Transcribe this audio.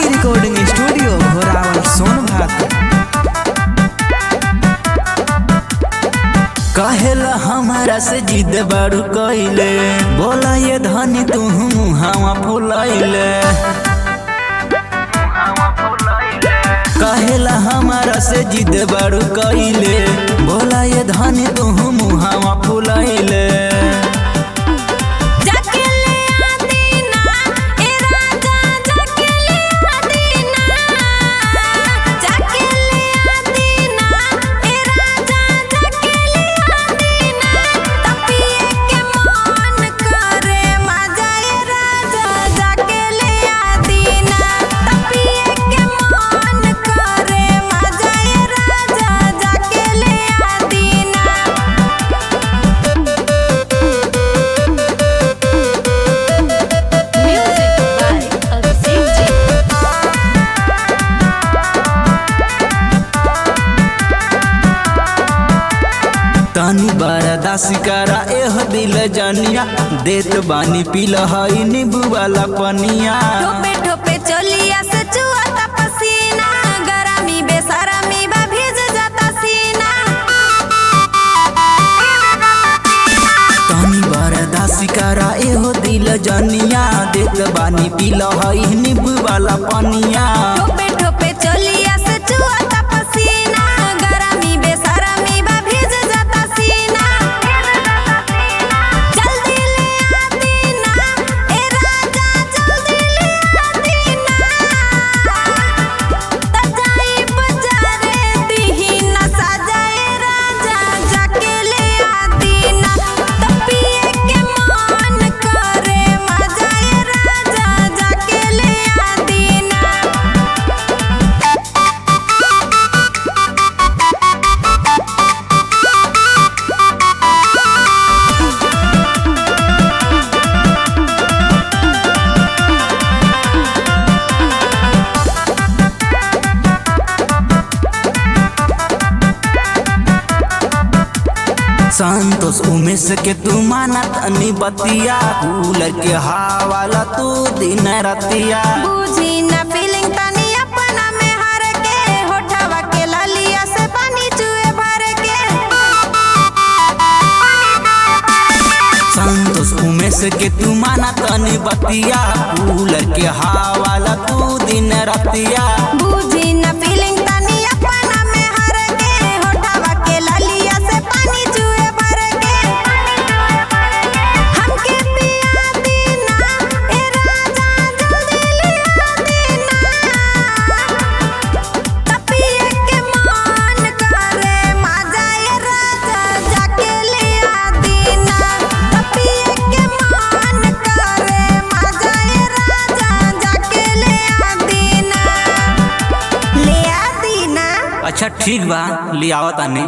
Recording studio Ghorawal Sonbhadra. कहेला हमारा से जिद बारू कइले, बोला ये धनी तू मुहावा फुलैले। कहेला हमारा से जिद बारू कइले, बोला ये धनी तू मुहावा फुलैले। तनी बरदासी करा एह दिल जनिया, देत बानी पील हई नींबू वाला पनिया। ठोपे ठोपे चलिया से चुआता पसीना, गरमी बेसरमी बा भीज जाता सीना। तनी बरदासी करा एह दिल जनिया, देत बानी पील हई नींबू वाला पनिया। ठोपे ठोपे चलिया से चुआता पसीना, गरमी बेसरमी बा भीज जाता सीना। जल्दी ले आती ना ए राजा, जल्दी ले आती ना। तजाई बजारे दीही ना सजाए राजा, जाके ले आती ना। तपिए के मन करे मजाए राजा, जाके ले आती ना। संतोष उमेश के तू मानत अनि बतिया, कूलर के हवाला तू दिन रतिया। बूझी ना फीलिंग तनी अपना में हर के, होठवा के ललिया से पानी चुए भर के। संतोष उमेश के तू मानत अनि बतिया, कूलर के हवाला तू दिन रतिया। बूझी ना फीलिंग तनी अपना में हर के, होठवा के ललिया से पानी चुए भर के। हमके पिया दीना ए राजा, जल्दी ले आती ना। तपिए के मन करे मजाए राजा, जाके ले आती ना। तपिए के मन करे मजाए राजा, जाके ले आती ना। ले आती ना। अच्छा ठीक बा, ले आवत आने।